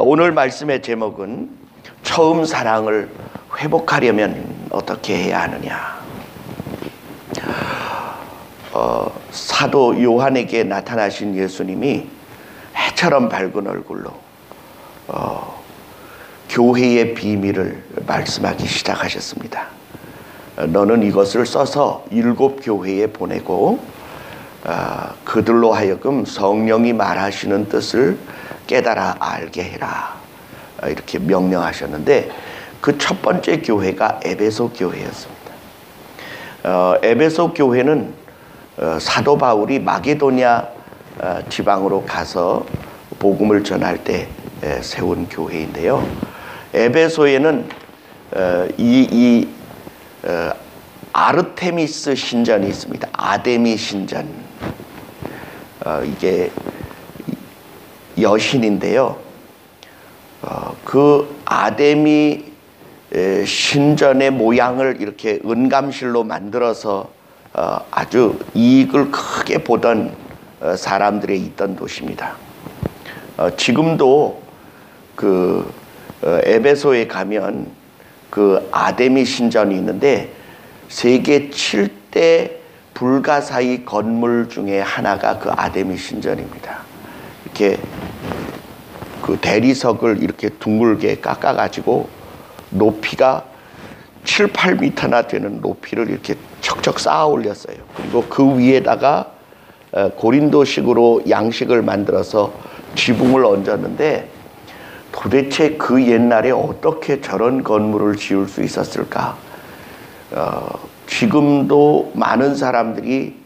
오늘 말씀의 제목은 처음 사랑을 회복하려면 어떻게 해야 하느냐. 사도 요한에게 나타나신 예수님이 해처럼 밝은 얼굴로 교회의 비밀을 말씀하기 시작하셨습니다. 너는 이것을 써서 7 교회에 보내고 그들로 하여금 성령이 말하시는 뜻을 깨달아 알게 해라, 이렇게 명령하셨는데 그 첫 번째 교회가 에베소 교회였습니다. 에베소 교회는 사도 바울이 마게도냐 지방으로 가서 복음을 전할 때 세운 교회인데요. 에베소에는 아르테미스 신전이 있습니다. 아데미 신전. 이게 여신인데요. 그 아데미 신전의 모양을 이렇게 은감실로 만들어서 아주 이익을 크게 보던 사람들이 있던 도시입니다. 지금도 그 에베소에 가면 그 아데미 신전이 있는데 세계 7대 불가사의 건물 중에 하나가 그 아데미 신전입니다. 이렇게 그 대리석을 이렇게 둥글게 깎아가지고 높이가 7, 8m나 되는 높이를 이렇게 척척 쌓아 올렸어요. 그리고 그 위에다가 고린도식으로 양식을 만들어서 지붕을 얹었는데 도대체 그 옛날에 어떻게 저런 건물을 지을 수 있었을까? 지금도 많은 사람들이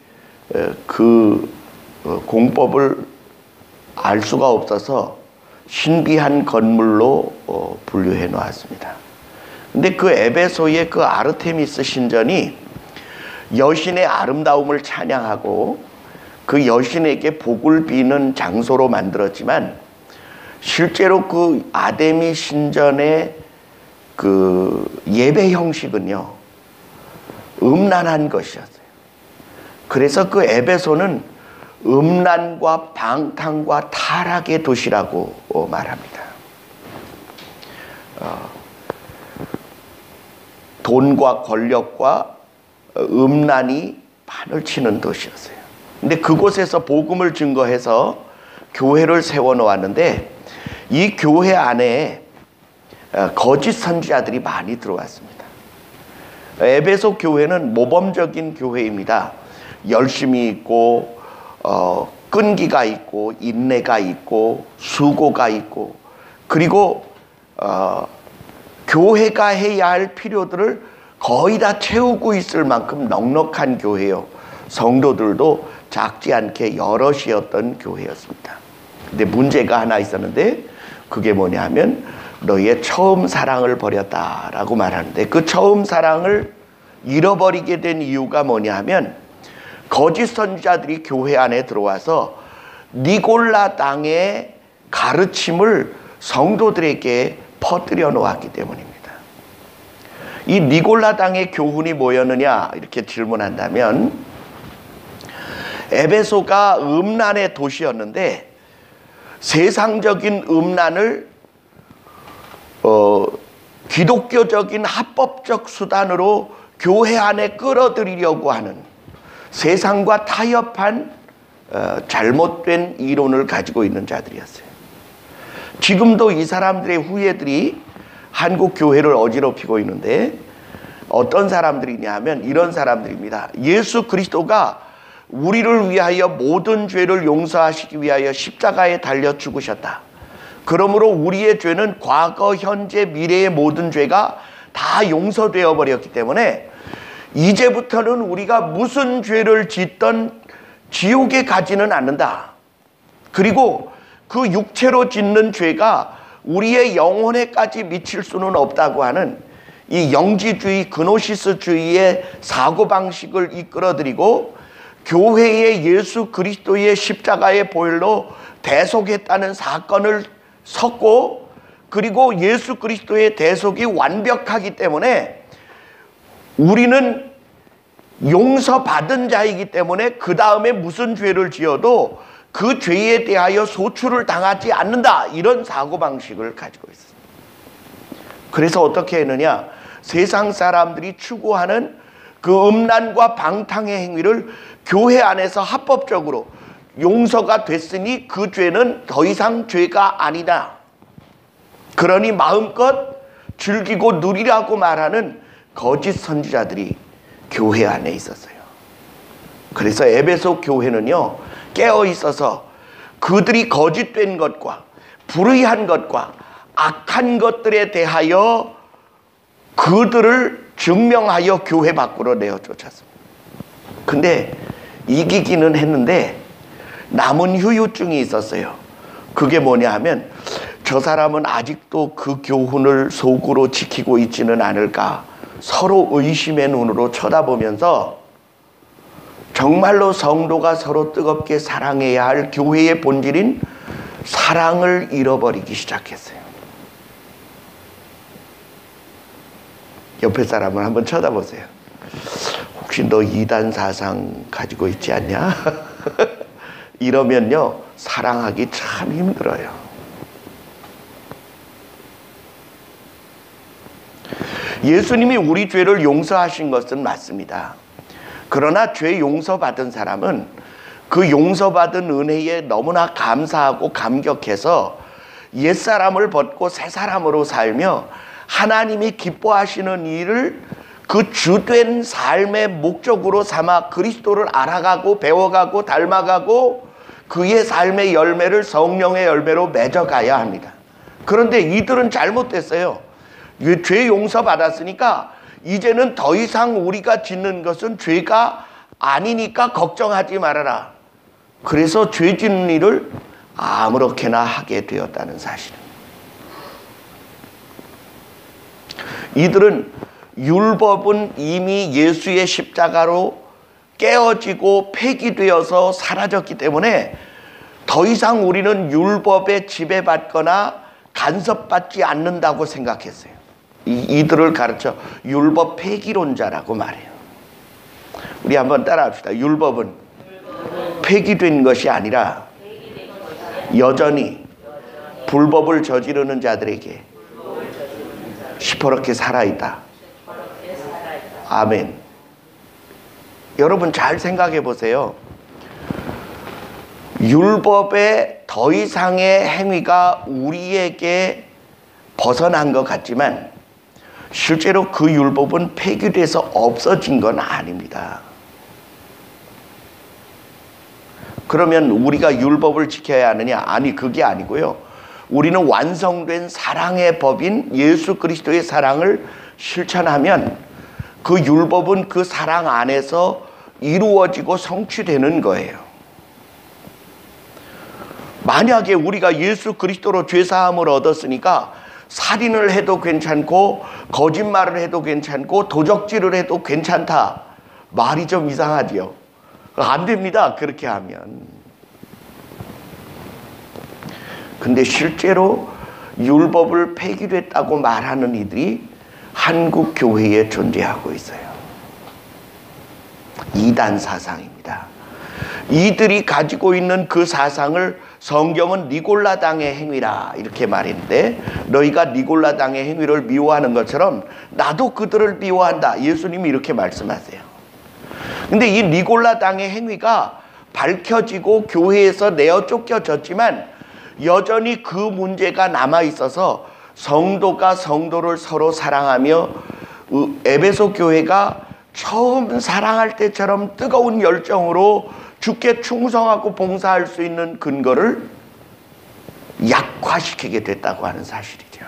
그 공법을 알 수가 없어서 신비한 건물로 분류해 놓았습니다. 근데 그 에베소의 그 아르테미스 신전이 여신의 아름다움을 찬양하고 그 여신에게 복을 비는 장소로 만들었지만 실제로 그 아데미 신전의 그 예배 형식은요, 음란한 것이었어요. 그래서 그 에베소는 음란과 방탕과 타락의 도시라고 말합니다. 돈과 권력과 음란이 판을 치는 도시였어요. 근데 그곳에서 복음을 증거해서 교회를 세워놓았는데 이 교회 안에 거짓 선지자들이 많이 들어왔습니다. 에베소 교회는 모범적인 교회입니다. 열심이 있고 끈기가 있고 인내가 있고 수고가 있고 그리고 교회가 해야 할 필요들을 거의 다 채우고 있을 만큼 넉넉한 교회요. 성도들도 작지 않게 여럿이었던 교회였습니다. 근데 문제가 하나 있었는데 그게 뭐냐 하면 너희의 처음 사랑을 버렸다라고 말하는데 그 처음 사랑을 잃어버리게 된 이유가 뭐냐 하면 거짓 선지자들이 교회 안에 들어와서 니골라 당의 가르침을 성도들에게 퍼뜨려 놓았기 때문입니다. 이 니골라 당의 교훈이 뭐였느냐 이렇게 질문한다면 에베소가 음란의 도시였는데 세상적인 음란을 기독교적인 합법적 수단으로 교회 안에 끌어들이려고 하는 세상과 타협한 잘못된 이론을 가지고 있는 자들이었어요. 지금도 이 사람들의 후예들이 한국 교회를 어지럽히고 있는데 어떤 사람들이냐 하면 이런 사람들입니다. 예수 그리스도가 우리를 위하여 모든 죄를 용서하시기 위하여 십자가에 달려 죽으셨다. 그러므로 우리의 죄는 과거, 현재, 미래의 모든 죄가 다 용서되어 버렸기 때문에 이제부터는 우리가 무슨 죄를 짓던 지옥에 가지는 않는다. 그리고 그 육체로 짓는 죄가 우리의 영혼에까지 미칠 수는 없다고 하는 이 영지주의, 그노시스주의의 사고방식을 이끌어들이고 교회의 예수 그리스도의 십자가의 보혈로 대속했다는 사건을 섰고 그리고 예수 그리스도의 대속이 완벽하기 때문에 우리는 용서받은 자이기 때문에 그 다음에 무슨 죄를 지어도 그 죄에 대하여 소출을 당하지 않는다, 이런 사고방식을 가지고 있습니다. 그래서 어떻게 했느냐, 세상 사람들이 추구하는 그 음란과 방탕의 행위를 교회 안에서 합법적으로 용서가 됐으니 그 죄는 더 이상 죄가 아니다, 그러니 마음껏 즐기고 누리라고 말하는 거짓 선지자들이 교회 안에 있었어요. 그래서 에베소 교회는요, 깨어 있어서 그들이 거짓된 것과 불의한 것과 악한 것들에 대하여 그들을 증명하여 교회 밖으로 내어 쫓았습니다. 근데 이기기는 했는데 남은 후유증이 있었어요. 그게 뭐냐 하면, 저 사람은 아직도 그 교훈을 속으로 지키고 있지는 않을까, 서로 의심의 눈으로 쳐다보면서 정말로 성도가 서로 뜨겁게 사랑해야 할 교회의 본질인 사랑을 잃어버리기 시작했어요. 옆에 사람을 한번 쳐다보세요. 혹시 너 이단 사상 가지고 있지 않냐? 이러면요, 사랑하기 참 힘들어요. 예수님이 우리 죄를 용서하신 것은 맞습니다. 그러나 죄 용서받은 사람은 그 용서받은 은혜에 너무나 감사하고 감격해서 옛사람을 벗고 새사람으로 살며 하나님이 기뻐하시는 일을 그 주된 삶의 목적으로 삼아 그리스도를 알아가고 배워가고 닮아가고 그의 삶의 열매를 성령의 열매로 맺어가야 합니다. 그런데 이들은 잘못됐어요. 죄 용서받았으니까 이제는 더 이상 우리가 짓는 것은 죄가 아니니까 걱정하지 말아라. 그래서 죄 짓는 일을 아무렇게나 하게 되었다는 사실입니다. 이들은 율법은 이미 예수의 십자가로 깨어지고 폐기되어서 사라졌기 때문에 더 이상 우리는 율법에 지배받거나 간섭받지 않는다고 생각했어요. 이들을 가르쳐 율법 폐기론자라고 말해요. 우리 한번 따라합시다. 율법은 폐기된 것이 아니라 여전히 불법을 저지르는 자들에게 시퍼렇게 살아있다. 아멘. 여러분 잘 생각해 보세요. 율법의 더 이상의 행위가 우리에게 벗어난 것 같지만 실제로 그 율법은 폐기돼서 없어진 건 아닙니다. 그러면 우리가 율법을 지켜야 하느냐? 아니, 그게 아니고요. 우리는 완성된 사랑의 법인 예수 그리스도의 사랑을 실천하면 그 율법은 그 사랑 안에서 이루어지고 성취되는 거예요. 만약에 우리가 예수 그리스도로 죄사함을 얻었으니까 살인을 해도 괜찮고 거짓말을 해도 괜찮고 도적질을 해도 괜찮다, 말이 좀 이상하지요. 안 됩니다, 그렇게 하면. 근데 실제로 율법을 폐기됐다고 말하는 이들이 한국 교회에 존재하고 있어요. 이단 사상입니다. 이들이 가지고 있는 그 사상을 성경은 니골라당의 행위라 이렇게 말했는데, 너희가 니골라당의 행위를 미워하는 것처럼 나도 그들을 미워한다, 예수님이 이렇게 말씀하세요. 근데 이 니골라당의 행위가 밝혀지고 교회에서 내어 쫓겨졌지만 여전히 그 문제가 남아있어서 성도가 성도를 서로 사랑하며 에베소 교회가 처음 사랑할 때처럼 뜨거운 열정으로 주께 충성하고 봉사할 수 있는 근거를 약화시키게 됐다고 하는 사실이죠.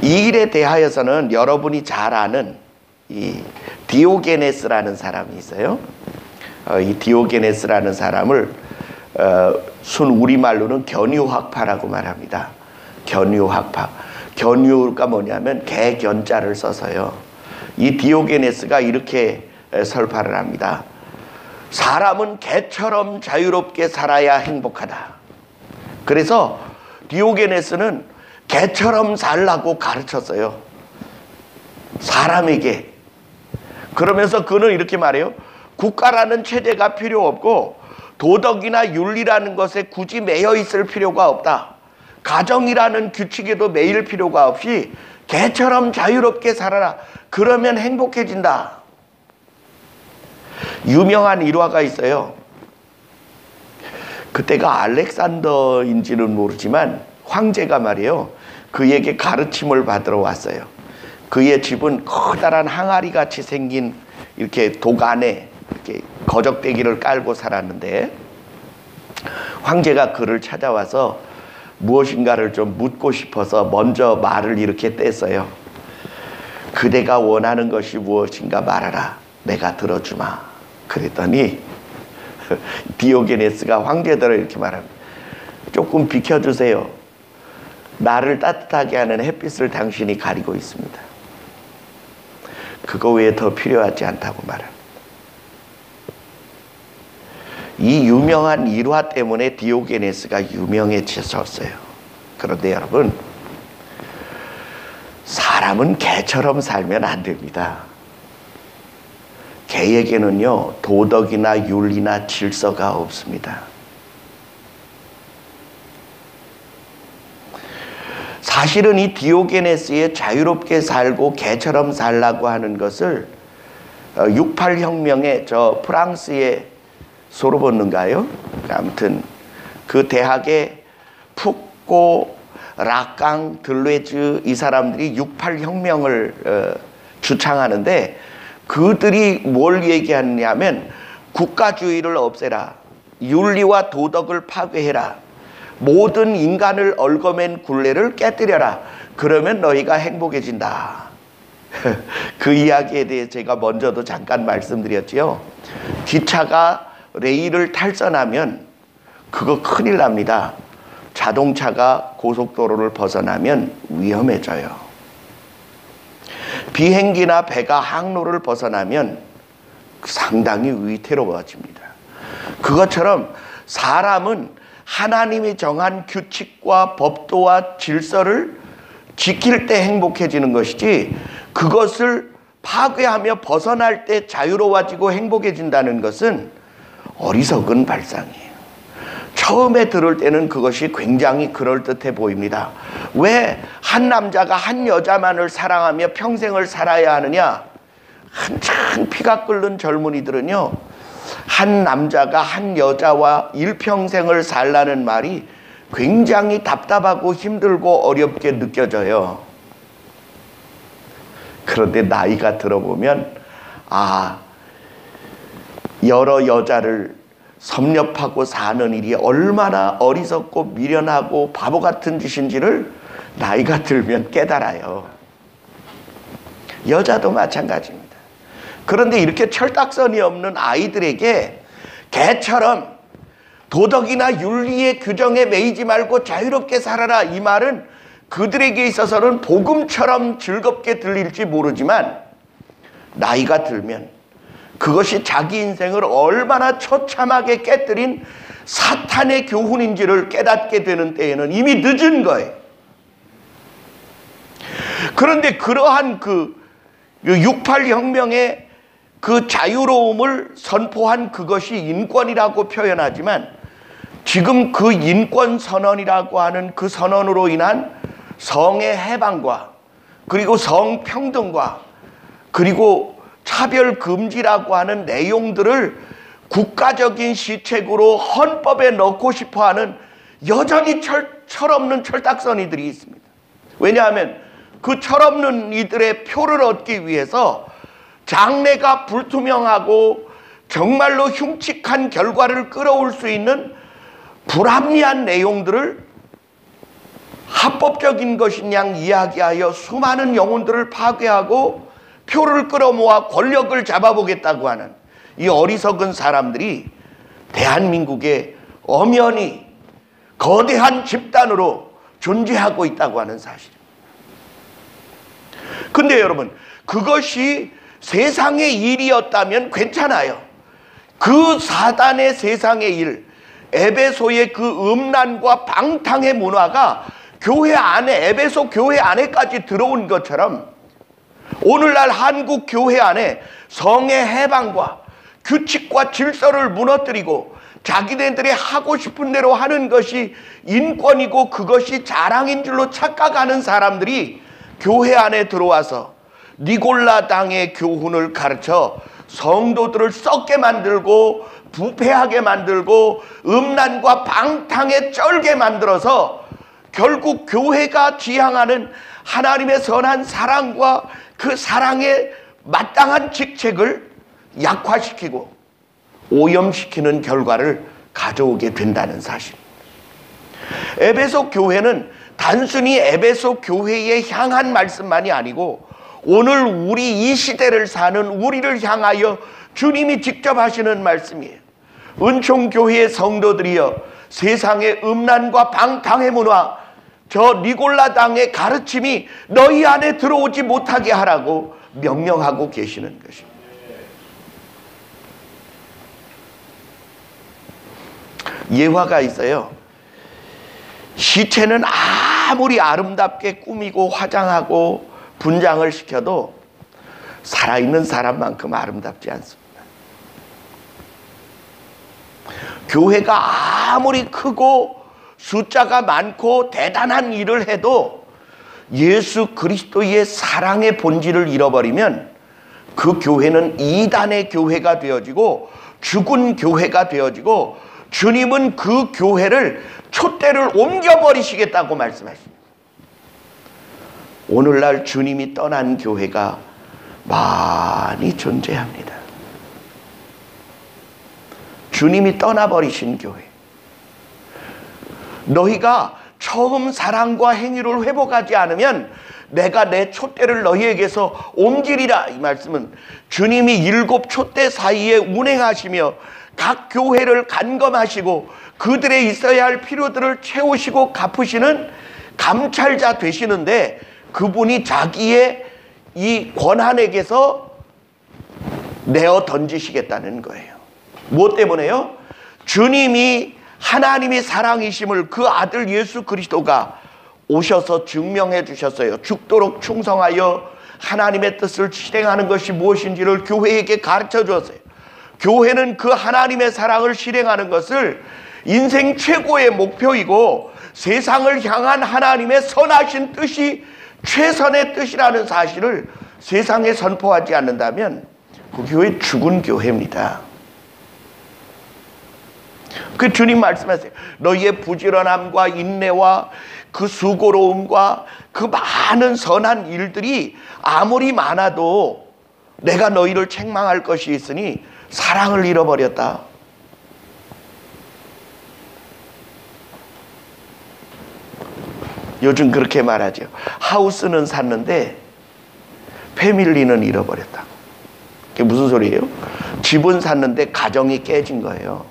이 일에 대하여서는 여러분이 잘 아는 이 디오게네스라는 사람이 있어요. 이 디오게네스라는 사람을 순 우리말로는 견유학파라고 말합니다. 견유학파. 견유가 뭐냐면 개견자를 써서요. 이 디오게네스가 이렇게 설파를 합니다. 사람은 개처럼 자유롭게 살아야 행복하다. 그래서 디오게네스는 개처럼 살라고 가르쳤어요, 사람에게. 그러면서 그는 이렇게 말해요. 국가라는 체제가 필요 없고 도덕이나 윤리라는 것에 굳이 매여 있을 필요가 없다. 가정이라는 규칙에도 매일 필요가 없이 개처럼 자유롭게 살아라. 그러면 행복해진다. 유명한 일화가 있어요. 그때가 알렉산더인지는 모르지만 황제가 말이에요, 그에게 가르침을 받으러 왔어요. 그의 집은 커다란 항아리 같이 생긴 이렇게 독 안에 이렇게 거적대기를 깔고 살았는데, 황제가 그를 찾아와서 무엇인가를 좀 묻고 싶어서 먼저 말을 이렇게 뗐어요. 그대가 원하는 것이 무엇인가 말하라. 내가 들어주마. 그랬더니 디오게네스가 황제들을 이렇게 말합니다. 조금 비켜주세요. 나를 따뜻하게 하는 햇빛을 당신이 가리고 있습니다. 그거 외에 더 필요하지 않다고 말합니다. 이 유명한 일화 때문에 디오게네스가 유명해졌어요. 그런데 여러분, 사람은 개처럼 살면 안 됩니다. 개에게는요, 도덕이나 윤리나 질서가 없습니다. 사실은 이 디오게네스의 자유롭게 살고 개처럼 살라고 하는 것을 68혁명에 저 프랑스의 소르본인가요? 아무튼 그 대학의 푸꼬, 라깡, 들레즈 이 사람들이 68혁명을 주창하는데, 그들이 뭘 얘기하느냐면 국가주의를 없애라, 윤리와 도덕을 파괴해라, 모든 인간을 얽어맨 굴레를 깨뜨려라. 그러면 너희가 행복해진다. 그 이야기에 대해 제가 먼저도 잠깐 말씀드렸지요. 기차가 레일을 탈선하면 그거 큰일 납니다. 자동차가 고속도로를 벗어나면 위험해져요. 비행기나 배가 항로를 벗어나면 상당히 위태로워집니다. 그것처럼 사람은 하나님이 정한 규칙과 법도와 질서를 지킬 때 행복해지는 것이지, 그것을 파괴하며 벗어날 때 자유로워지고 행복해진다는 것은 어리석은 발상이에요. 처음에 들을 때는 그것이 굉장히 그럴듯해 보입니다. 왜 한 남자가 한 여자만을 사랑하며 평생을 살아야 하느냐? 한참 피가 끓는 젊은이들은요, 한 남자가 한 여자와 일평생을 살라는 말이 굉장히 답답하고 힘들고 어렵게 느껴져요. 그런데 나이가 들어보면, 아, 여러 여자를 섭렵하고 사는 일이 얼마나 어리석고 미련하고 바보 같은 짓인지를 나이가 들면 깨달아요. 여자도 마찬가지입니다. 그런데 이렇게 철딱선이 없는 아이들에게 개처럼 도덕이나 윤리의 규정에 매이지 말고 자유롭게 살아라, 이 말은 그들에게 있어서는 복음처럼 즐겁게 들릴지 모르지만, 나이가 들면 그것이 자기 인생을 얼마나 처참하게 깨뜨린 사탄의 교훈인지를 깨닫게 되는 때에는 이미 늦은 거예요. 그런데 그러한 그 68혁명의 그 자유로움을 선포한 그것이 인권이라고 표현하지만, 지금 그 인권 선언이라고 하는 그 선언으로 인한 성의 해방과 그리고 성평등과 그리고 차별 금지라고 하는 내용들을 국가적인 시책으로 헌법에 넣고 싶어하는 여전히 철없는 철딱서니들이 있습니다. 왜냐하면 그 철없는 이들의 표를 얻기 위해서 장래가 불투명하고 정말로 흉측한 결과를 끌어올 수 있는 불합리한 내용들을 합법적인 것인 양 이야기하여 수많은 영혼들을 파괴하고 표를 끌어모아 권력을 잡아보겠다고 하는 이 어리석은 사람들이 대한민국에 엄연히 거대한 집단으로 존재하고 있다고 하는 사실입니다. 근데 여러분, 그것이 세상의 일이었다면 괜찮아요. 그 사단의 세상의 일, 에베소의 그 음란과 방탕의 문화가 교회 안에, 에베소 교회 안에까지 들어온 것처럼 오늘날 한국 교회 안에 성의 해방과 규칙과 질서를 무너뜨리고 자기네들이 하고 싶은 대로 하는 것이 인권이고 그것이 자랑인 줄로 착각하는 사람들이 교회 안에 들어와서 니골라당의 교훈을 가르쳐 성도들을 썩게 만들고 부패하게 만들고 음란과 방탕에 쩔게 만들어서 결국 교회가 지향하는 하나님의 선한 사랑과 그 사랑의 마땅한 직책을 약화시키고 오염시키는 결과를 가져오게 된다는 사실. 에베소 교회는 단순히 에베소 교회에 향한 말씀만이 아니고 오늘 우리 이 시대를 사는 우리를 향하여 주님이 직접 하시는 말씀이에요. 은총교회의 성도들이여, 세상의 음란과 방탕의 문화, 저 니골라당의 가르침이 너희 안에 들어오지 못하게 하라고 명령하고 계시는 것입니다. 예화가 있어요. 시체는 아무리 아름답게 꾸미고 화장하고 분장을 시켜도 살아있는 사람만큼 아름답지 않습니다. 교회가 아무리 크고 숫자가 많고 대단한 일을 해도 예수 그리스도의 사랑의 본질을 잃어버리면 그 교회는 이단의 교회가 되어지고 죽은 교회가 되어지고 주님은 그 교회를 촛대를 옮겨버리시겠다고 말씀하십니다. 오늘날 주님이 떠난 교회가 많이 존재합니다. 주님이 떠나버리신 교회. 너희가 처음 사랑과 행위를 회복하지 않으면 내가 내 촛대를 너희에게서 옮기리라. 이 말씀은 주님이 7 촛대 사이에 운행하시며 각 교회를 간검하시고 그들의 있어야 할 필요들을 채우시고 갚으시는 감찰자 되시는데 그분이 자기의 이 권한에게서 내어 던지시겠다는 거예요. 무엇 때문에요? 주님이 하나님이 사랑이심을 그 아들 예수 그리스도가 오셔서 증명해 주셨어요. 죽도록 충성하여 하나님의 뜻을 실행하는 것이 무엇인지를 교회에게 가르쳐 주었어요. 교회는 그 하나님의 사랑을 실행하는 것을 인생 최고의 목표이고 세상을 향한 하나님의 선하신 뜻이 최선의 뜻이라는 사실을 세상에 선포하지 않는다면 그 교회 죽은 교회입니다. 그 주님 말씀하세요. 너희의 부지런함과 인내와 그 수고로움과 그 많은 선한 일들이 아무리 많아도 내가 너희를 책망할 것이 있으니 사랑을 잃어버렸다. 요즘 그렇게 말하죠. 하우스는 샀는데 패밀리는 잃어버렸다. 그게 무슨 소리예요? 집은 샀는데 가정이 깨진 거예요.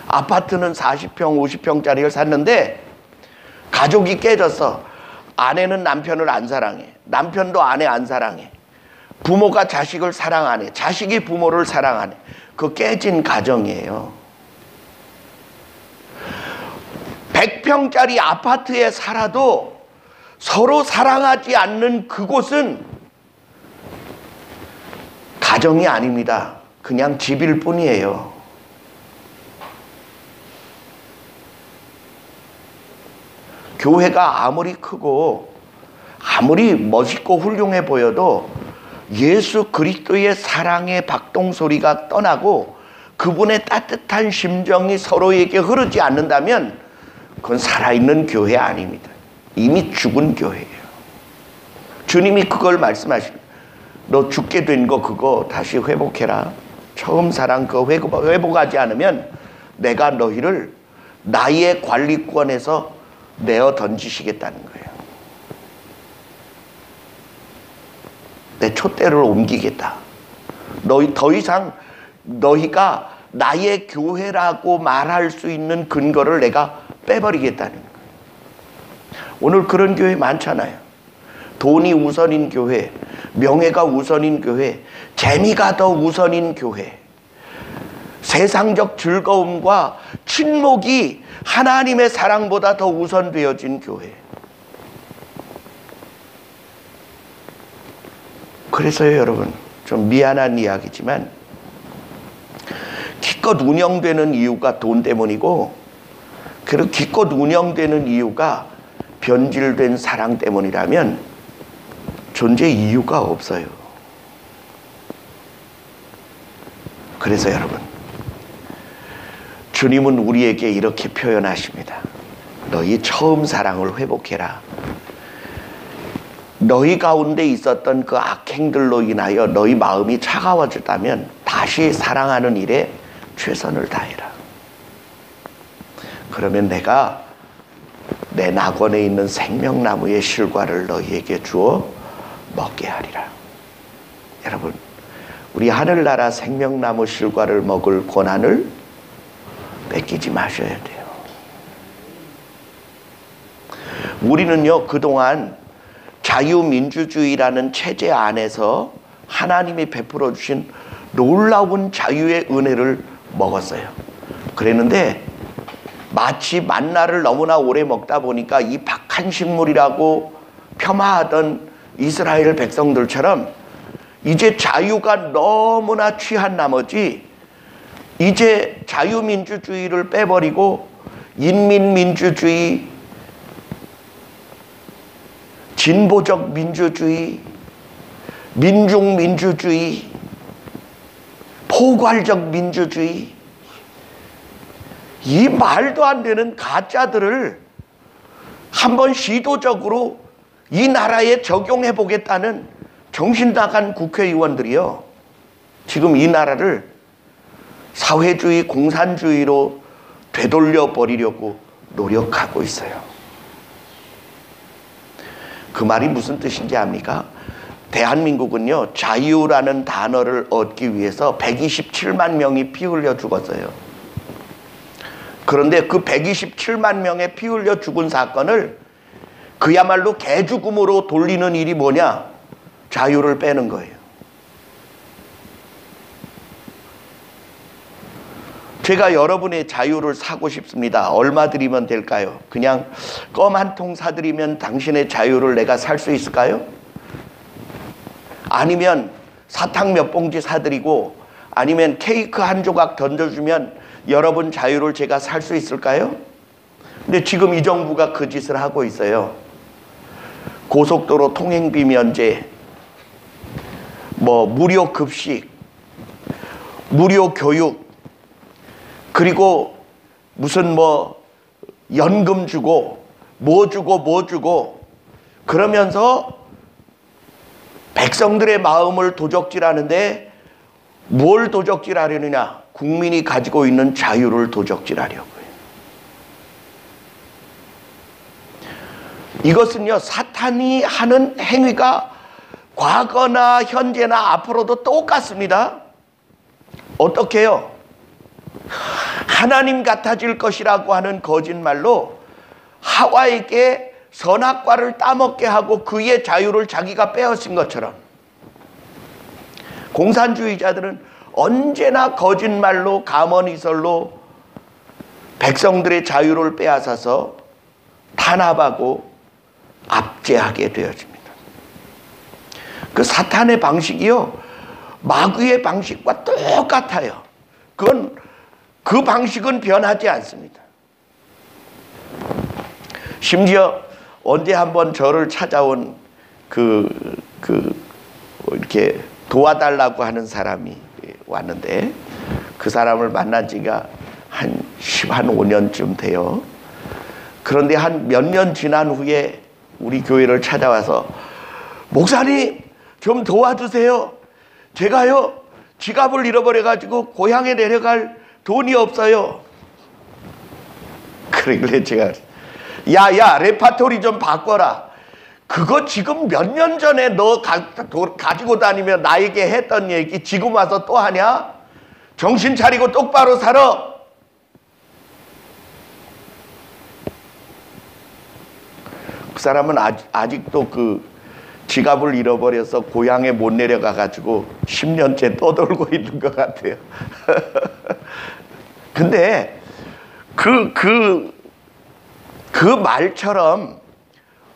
아파트는 40평, 50평짜리를 샀는데 가족이 깨졌어. 아내는 남편을 안 사랑해. 남편도 아내 안 사랑해. 부모가 자식을 사랑 안 해. 자식이 부모를 사랑 안 해. 그 깨진 가정이에요. 100평짜리 아파트에 살아도 서로 사랑하지 않는 그곳은 가정이 아닙니다. 그냥 집일 뿐이에요. 교회가 아무리 크고 아무리 멋있고 훌륭해 보여도 예수 그리스도의 사랑의 박동소리가 떠나고 그분의 따뜻한 심정이 서로에게 흐르지 않는다면 그건 살아있는 교회 아닙니다. 이미 죽은 교회예요. 주님이 그걸 말씀하십니다. 너 죽게 된 거 그거 다시 회복해라. 처음 사랑 그거 회복하지 않으면 내가 너희를 나의 관리권에서 내어 던지시겠다는 거예요. 내 촛대를 옮기겠다. 너희 더 이상 너희가 나의 교회라고 말할 수 있는 근거를 내가 빼버리겠다는 거예요. 오늘 그런 교회 많잖아요. 돈이 우선인 교회, 명예가 우선인 교회, 재미가 더 우선인 교회, 세상적 즐거움과 친목이 하나님의 사랑보다 더 우선되어진 교회. 그래서요, 여러분, 좀 미안한 이야기지만 기껏 운영되는 이유가 돈 때문이고, 그리고 기껏 운영되는 이유가 변질된 사랑 때문이라면 존재 이유가 없어요. 그래서 여러분, 주님은 우리에게 이렇게 표현하십니다. 너희 처음 사랑을 회복해라. 너희 가운데 있었던 그 악행들로 인하여 너희 마음이 차가워졌다면 다시 사랑하는 일에 최선을 다해라. 그러면 내가 내 낙원에 있는 생명나무의 실과를 너희에게 주어 먹게 하리라. 여러분, 우리 하늘나라 생명나무 실과를 먹을 권한을 뺏기지 마셔야 돼요. 우리는요, 그동안 자유민주주의라는 체제 안에서 하나님이 베풀어 주신 놀라운 자유의 은혜를 먹었어요. 그랬는데 마치 만나를 너무나 오래 먹다 보니까 이 박한 식물이라고 폄하하던 이스라엘 백성들처럼 이제 자유가 너무나 취한 나머지 이제 자유민주주의를 빼버리고 인민민주주의, 진보적 민주주의, 민중민주주의, 포괄적 민주주의, 이 말도 안 되는 가짜들을 한번 시도적으로 이 나라에 적용해 보겠다는 정신 나간 국회의원들이요, 지금 이 나라를 사회주의, 공산주의로 되돌려 버리려고 노력하고 있어요. 그 말이 무슨 뜻인지 압니까? 대한민국은요, 자유라는 단어를 얻기 위해서 127만 명이 피 흘려 죽었어요. 그런데 그 127만 명의 피 흘려 죽은 사건을 그야말로 개죽음으로 돌리는 일이 뭐냐? 자유를 빼는 거예요. 제가 여러분의 자유를 사고 싶습니다. 얼마 드리면 될까요? 그냥 껌 한 통 사드리면 당신의 자유를 내가 살 수 있을까요? 아니면 사탕 몇 봉지 사드리고, 아니면 케이크 한 조각 던져주면 여러분 자유를 제가 살 수 있을까요? 근데 지금 이 정부가 그 짓을 하고 있어요. 고속도로 통행비 면제, 무료 급식, 무료 교육, 그리고 무슨 연금 주고 뭐 주고 그러면서 백성들의 마음을 도적질하는데, 뭘 도적질하려느냐? 국민이 가지고 있는 자유를 도적질하려고요. 이것은요, 사탄이 하는 행위가 과거나 현재나 앞으로도 똑같습니다. 어떻게 해요? 하나님 같아질 것이라고 하는 거짓말로 하와에게 선악과를 따먹게 하고 그의 자유를 자기가 빼앗은 것처럼, 공산주의자들은 언제나 거짓말로, 가머니설로 백성들의 자유를 빼앗아서 탄압하고 압제하게 되어집니다. 그 사탄의 방식이요, 마귀의 방식과 똑같아요. 그 방식은 변하지 않습니다. 심지어 언제 한번 저를 찾아온 이렇게 도와달라고 하는 사람이 왔는데, 그 사람을 만난 지가 한 5년쯤 돼요. 그런데 한 몇 년 지난 후에 우리 교회를 찾아와서, 목사님 좀 도와주세요. 제가요, 지갑을 잃어버려가지고 고향에 내려갈 돈이 없어요. 그러길래 제가, 야, 레파토리 좀 바꿔라. 그거 지금 몇 년 전에 너 가지고 다니며 나에게 했던 얘기 지금 와서 또 하냐? 정신 차리고 똑바로 살아. 그 사람은 아직도 그 지갑을 잃어버려서 고향에 못 내려가가지고 10년째 떠돌고 있는 것 같아요. 근데 그 말처럼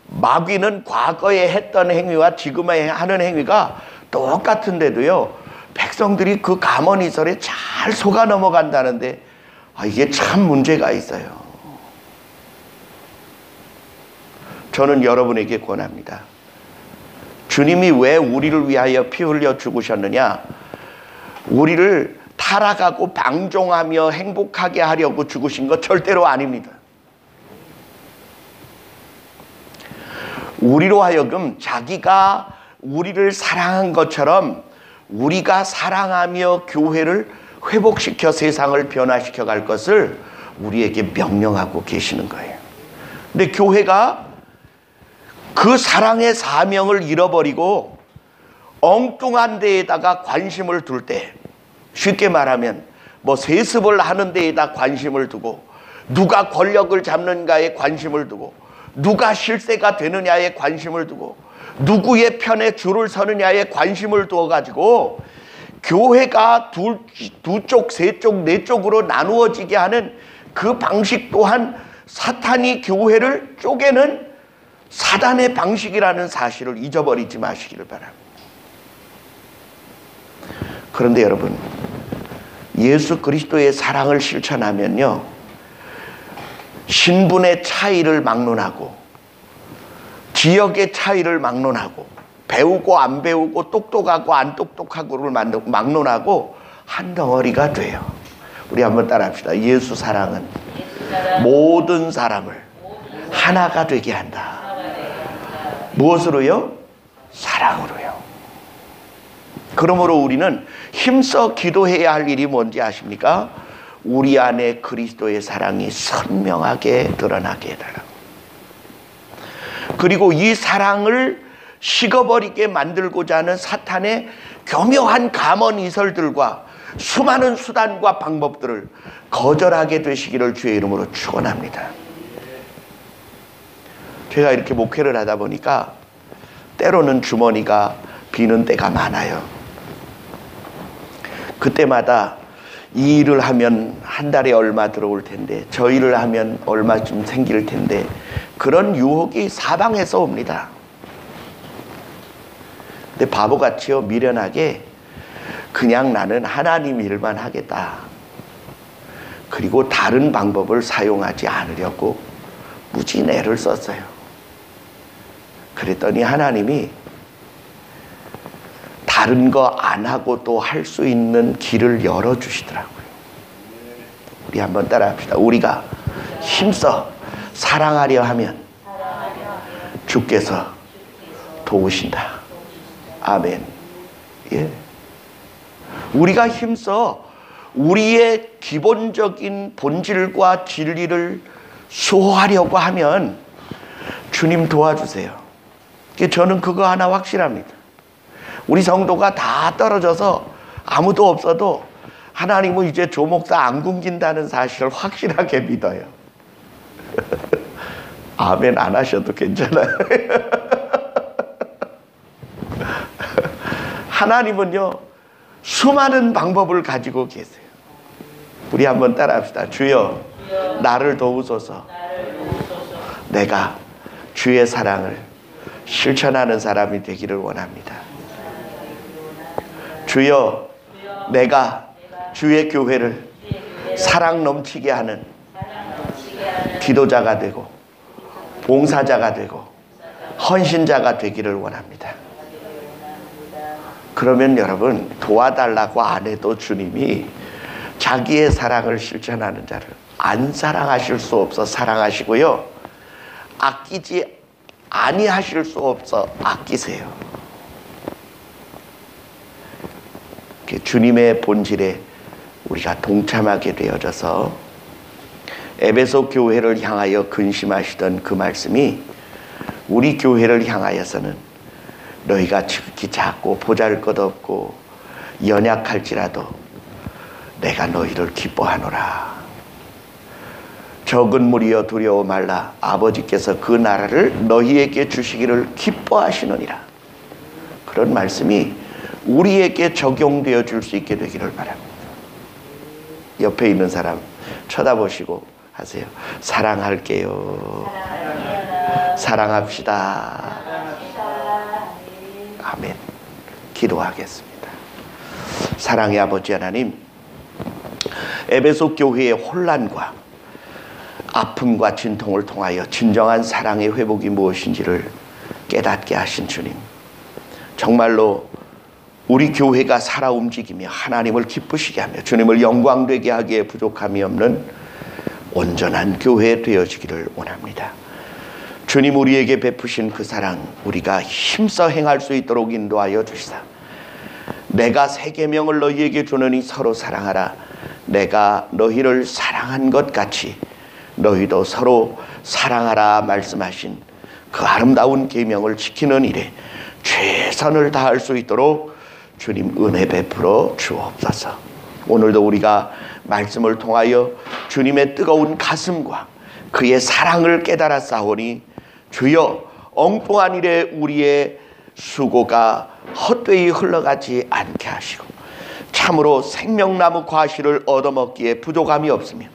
마귀는 과거에 했던 행위와 지금에 하는 행위가 똑같은데도요, 백성들이 그 감언이설에 잘 속아 넘어간다는데 이게 참 문제가 있어요. 저는 여러분에게 권합니다. 주님이 왜 우리를 위하여 피 흘려 죽으셨느냐? 우리를 타락하고 방종하며 행복하게 하려고 죽으신 것 절대로 아닙니다. 우리로 하여금 자기가 우리를 사랑한 것처럼 우리가 사랑하며 교회를 회복시켜 세상을 변화시켜 갈 것을 우리에게 명령하고 계시는 거예요. 근데 교회가 그 사랑의 사명을 잃어버리고 엉뚱한 데에다가 관심을 둘 때, 쉽게 말하면 뭐 세습을 하는 데에다 관심을 두고, 누가 권력을 잡는가에 관심을 두고, 누가 실세가 되느냐에 관심을 두고, 누구의 편에 줄을 서느냐에 관심을 두어가지고 교회가 두 쪽, 세 쪽, 네 쪽으로 나누어지게 하는 그 방식 또한 사탄이 교회를 쪼개는 사단의 방식이라는 사실을 잊어버리지 마시기를 바랍니다. 그런데 여러분, 예수 그리스도의 사랑을 실천하면요, 신분의 차이를 막론하고 지역의 차이를 막론하고 배우고 안 배우고 똑똑하고 안 똑똑하고를 막론하고 한 덩어리가 돼요. 우리 한번 따라합시다. 예수 사랑은 모든 사람을 하나가 되게 한다. 무엇으로요? 사랑으로요. 그러므로 우리는 힘써 기도해야 할 일이 뭔지 아십니까? 우리 안에 그리스도의 사랑이 선명하게 드러나게 해달라고. 그리고 이 사랑을 식어버리게 만들고자 하는 사탄의 교묘한 감언이설들과 수많은 수단과 방법들을 거절하게 되시기를 주의 이름으로 축원합니다. 제가 이렇게 목회를 하다 보니까 때로는 주머니가 비는 때가 많아요. 그때마다 이 일을 하면 한 달에 얼마 들어올 텐데, 저 일을 하면 얼마쯤 생길 텐데, 그런 유혹이 사방에서 옵니다. 근데 바보같이요, 미련하게 그냥 나는 하나님 일만 하겠다, 그리고 다른 방법을 사용하지 않으려고 무지 애를 썼어요. 그랬더니 하나님이 다른 거 안 하고 또 할 수 있는 길을 열어주시더라고요. 우리 한번 따라합시다. 우리가 힘써 사랑하려 하면 주께서 도우신다. 아멘. 예. 우리가 힘써 우리의 기본적인 본질과 진리를 수호하려고 하면 주님 도와주세요. 저는 그거 하나 확실합니다. 우리 성도가 다 떨어져서 아무도 없어도 하나님은 이제 조 목사 안 굶긴다는 사실을 확실하게 믿어요. 아멘 안 하셔도 괜찮아요. 하나님은요, 수많은 방법을 가지고 계세요. 우리 한번 따라합시다. 주여, 나를 도우소서. 내가 주의 사랑을 실천하는 사람이 되기를 원합니다. 주여, 내가 주의 교회를 사랑 넘치게 하는 기도자가 되고 봉사자가 되고 헌신자가 되기를 원합니다. 그러면 여러분, 도와달라고 안 해도 주님이 자기의 사랑을 실천하는 자를 안 사랑하실 수 없어 사랑하시고요, 아끼지 아니하실 수 없어 아끼세요. 주님의 본질에 우리가 동참하게 되어져서 에베소 교회를 향하여 근심하시던 그 말씀이 우리 교회를 향하여서는 너희가 지극히 작고 보잘것없고 연약할지라도 내가 너희를 기뻐하노라. 적은 무리여 두려워 말라. 아버지께서 그 나라를 너희에게 주시기를 기뻐하시느니라. 그런 말씀이 우리에게 적용되어 줄 수 있게 되기를 바랍니다. 옆에 있는 사람 쳐다보시고 하세요. 사랑할게요. 사랑합시다. 아멘. 기도하겠습니다. 사랑의 아버지 하나님, 에베소 교회의 혼란과 아픔과 진통을 통하여 진정한 사랑의 회복이 무엇인지를 깨닫게 하신 주님, 정말로 우리 교회가 살아 움직이며 하나님을 기쁘시게 하며 주님을 영광되게 하기에 부족함이 없는 온전한 교회 되어지기를 원합니다. 주님 우리에게 베푸신 그 사랑 우리가 힘써 행할 수 있도록 인도하여 주시사, 내가 새 계명을 너희에게 주노니 서로 사랑하라. 내가 너희를 사랑한 것 같이 너희도 서로 사랑하라 말씀하신 그 아름다운 계명을 지키는 일에 최선을 다할 수 있도록 주님 은혜 베풀어 주옵소서. 오늘도 우리가 말씀을 통하여 주님의 뜨거운 가슴과 그의 사랑을 깨달아 싸우니 주여 엉뚱한 일에 우리의 수고가 헛되이 흘러가지 않게 하시고 참으로 생명나무 과실을 얻어먹기에 부족함이 없으며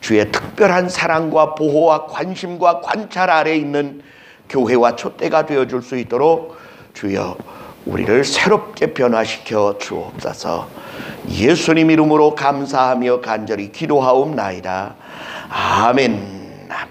주의 특별한 사랑과 보호와 관심과 관찰 아래 있는 교회와 촛대가 되어줄 수 있도록 주여 우리를 새롭게 변화시켜 주옵소서. 예수님 이름으로 감사하며 간절히 기도하옵나이다. 아멘. 아멘.